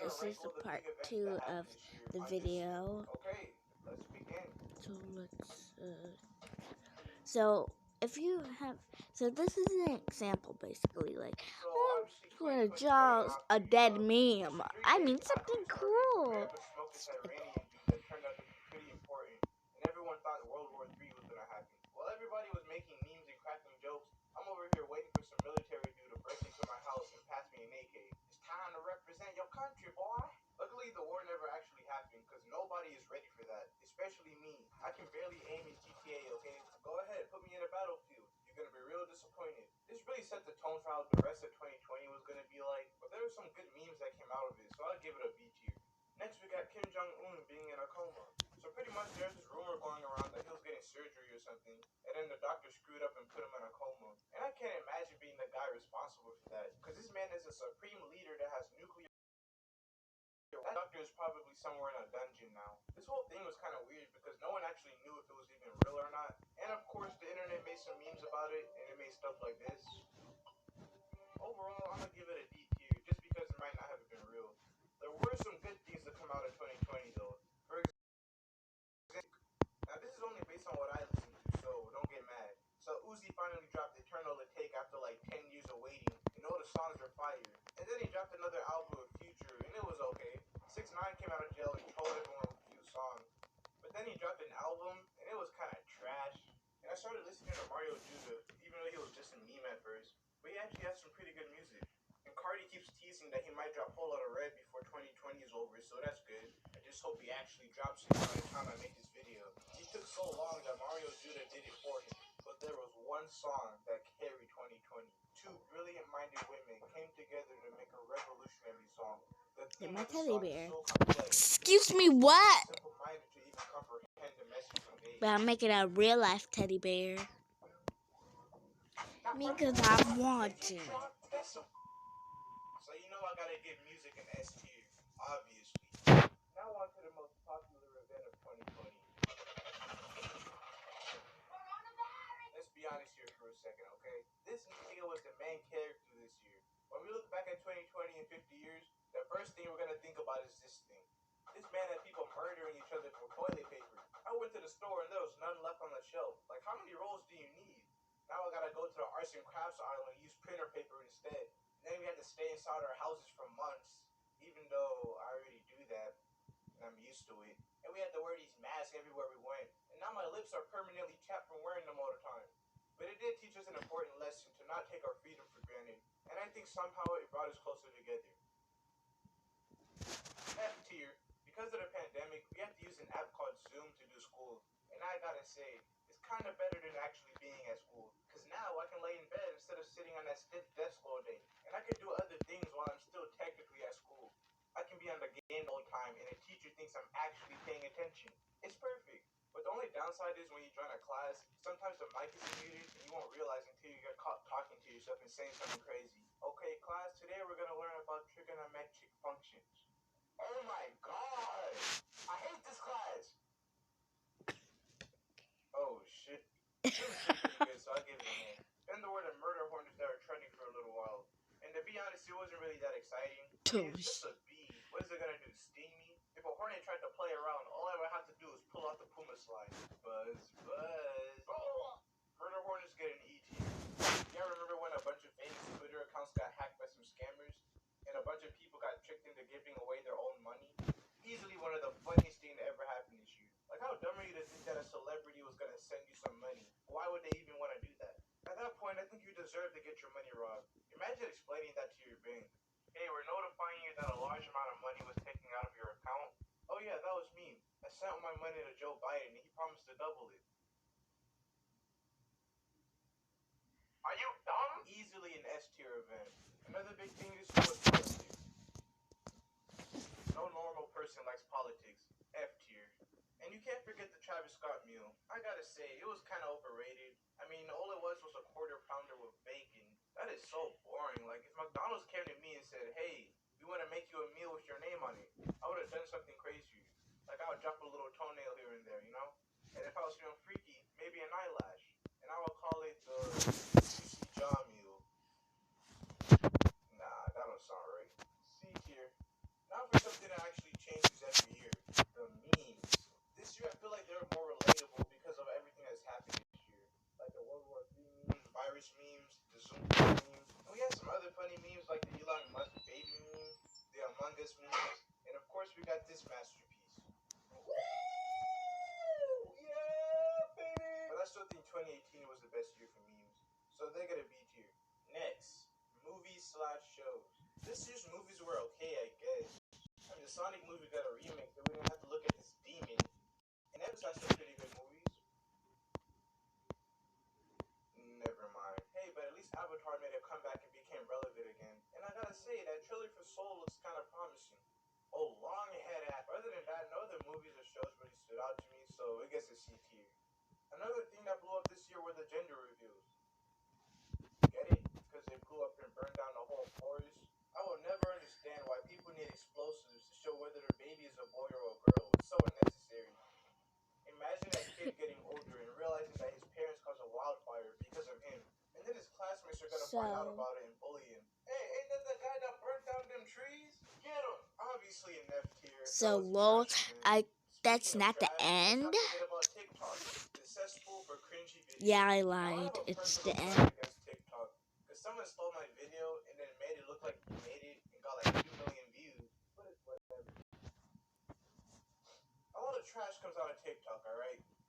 this is the part 2 of the video. So so if you have, so this is an example basically, like for a jaws, a dead meme. I mean something cool. Everybody was making memes and cracking jokes. I'm over here waiting for some military dude to break into my house and pass me an AK. It's time to represent your country, boy. Luckily, the war never actually happened because nobody is ready for that, especially me. I can barely aim in GTA, okay? Go ahead, put me in a battlefield. You're gonna be real disappointed. This really set the tone for how the rest of 2020 was gonna be like, but there were some good memes that came out of it, so I'll give it a B tier. Next, we got Kim Jong-un being in a coma. So pretty much there's this rumor going around that he was getting surgery or something, and then the doctor screwed up and put him in a coma. And I can't imagine being the guy responsible for that, because this man is a supreme leader that has nuclear. That doctor is probably somewhere in a dungeon now. This whole thing was kind of weird because no one actually knew if it was even real or not. And of course, the internet made some memes about it, and it made stuff like this. Overall, I'm gonna give it a D tier, just because it might not have been real. There were some good things that come out of 2020 though. For example, now this is only based on what I listened to, so don't get mad. So Uzi finally dropped Eternal to Take after like 10 years of waiting, and all the songs are fire. And then he dropped another album with Future, and it was okay. 6 9 came out of jail and trolled everyone with a few songs. But then he dropped an album, and it was kind of trash. And I started listening to Mario Judah, even though he was just a meme at first. But he actually has some pretty good music. And Cardi keeps teasing that he might drop Whole Lotta Red before 2020 is over, so that's good. I just hope he actually drops it by the time I make this video. He took so long that Mario Judah did it for him. But there was one song that carried 2020. Two brilliant-minded women came together to make a revolutionary song. Get my teddy bear. Excuse me, what? But I'm making a real life teddy bear. Because I want to. So you know I gotta give music an S tier, obviously. Now on to the most popular event of 2020. Let's be honest here for a second, okay? This nigga was the main character this year. When we look back at 2020 in 50 years, the first thing we're gonna think about is this thing. This man had people murdering each other for toilet paper. I went to the store and there was none left on the shelf. Like, how many rolls do you need? Now I gotta go to the arts and crafts aisle and use printer paper instead. And then we had to stay inside our houses for months, even though I already do that and I'm used to it. And we had to wear these masks everywhere we went. And now my lips are permanently chapped from wearing them all the time. But it did teach us an important lesson to not take our freedom for granted. And I think somehow it brought us closer together. F tier. Because of the pandemic, we have to use an app called Zoom to do school. And I gotta say, it's kind of better than actually being at school. Because now I can lay in bed instead of sitting on that stiff desk all day. And I can do other things while I'm still technically at school. I can be on the game all the time and a teacher thinks I'm actually paying attention. It's perfect. But the only downside is when you join a class, sometimes the mic is muted and you won't realize until you get caught talking to yourself and saying something crazy. Okay, class, today we're going to learn about trigonometric functions. Oh my god! I hate this class! Oh shit. It was pretty good, so I'll give it a man. Then there were the murder hornets that were trending for a little while. And to be honest, it wasn't really that exciting. It's just a bee. What is it gonna do? Sting me? If a hornet tried to play around, all I would have to do is pull out the Puma slide. Buzz, buzz. Oh! Murder hornets get an E tier. Yeah, remember when a bunch of famous Twitter accounts got hacked by some scammers? And a bunch of people got tricked into giving away their own money? Easily one of the funniest things that ever happened this year. Like, how dumb are you to think that a celebrity was gonna send you some money? Why would they even want to do that? At that point, I think you deserve to get your money robbed. Imagine explaining that to your bank. Hey, we're notifying you that a large amount of money was taken out of your account. Oh yeah, that was me. I sent my money to Joe Biden and he promised to double it. Are you dumb? Easily an S tier event. Another big thing this year was politics. No normal person likes politics. F tier. And you can't forget the Travis Scott meal. I gotta say, it was kind of overrated. I mean, all it was a quarter pounder with bacon. That is so boring. Like, if McDonald's came to me and said, hey, we want to make you a meal with your name on it, I would have done something crazy. Like, I would drop a little toenail here and there, you know? And if I was feeling freaky, maybe an eyelash. And I would call it the Juicy Jaw meal. Nah, that don't sound right. C tier. Now for something that actually changes every year. The memes. This year I feel like they're more relatable because of everything that's happened this year. Like the World War III memes, virus memes, the Zoom memes. And we had some other funny memes like the Elon Musk baby meme, the Among Us memes, and of course we got this masterpiece. Woo! Yeah, baby! But I still think 2018 was the best year for memes. So they got a B tier. Next, movies/shows. This year's movies were okay, I guess. I mean, the Sonic movie got a remake, so we didn't have to look at this demon. And Epic had some pretty good movies. Never mind. Hey, but at least Avatar made a comeback and became relevant again. And I gotta say, that trailer for Soul looks kind of promising. Oh, long head app. Other than that, no other movies or shows really stood out to me, so it gets a C tier. Another thing that blew up this year were the gender reveals. Get it? Because they blew up and burned down the whole forest. I will never understand why people need explosives to show whether their baby is a boy or a girl. It's so unnecessary. Imagine that kid getting older and realizing that his parents caused a wildfire because of him. And then his classmates are gonna find out about it and bully him. Hey, ain't that the guy that burnt down them trees? Get him! Obviously an F tier. So low. That's not the end. The cesspool for cringy videos. Yeah, I lied. It's the end. TikTok. Because someone stole my video and then made it look like he made it and got like 2 million views. But it's whatever. A lot of trash comes out of TikTok, alright?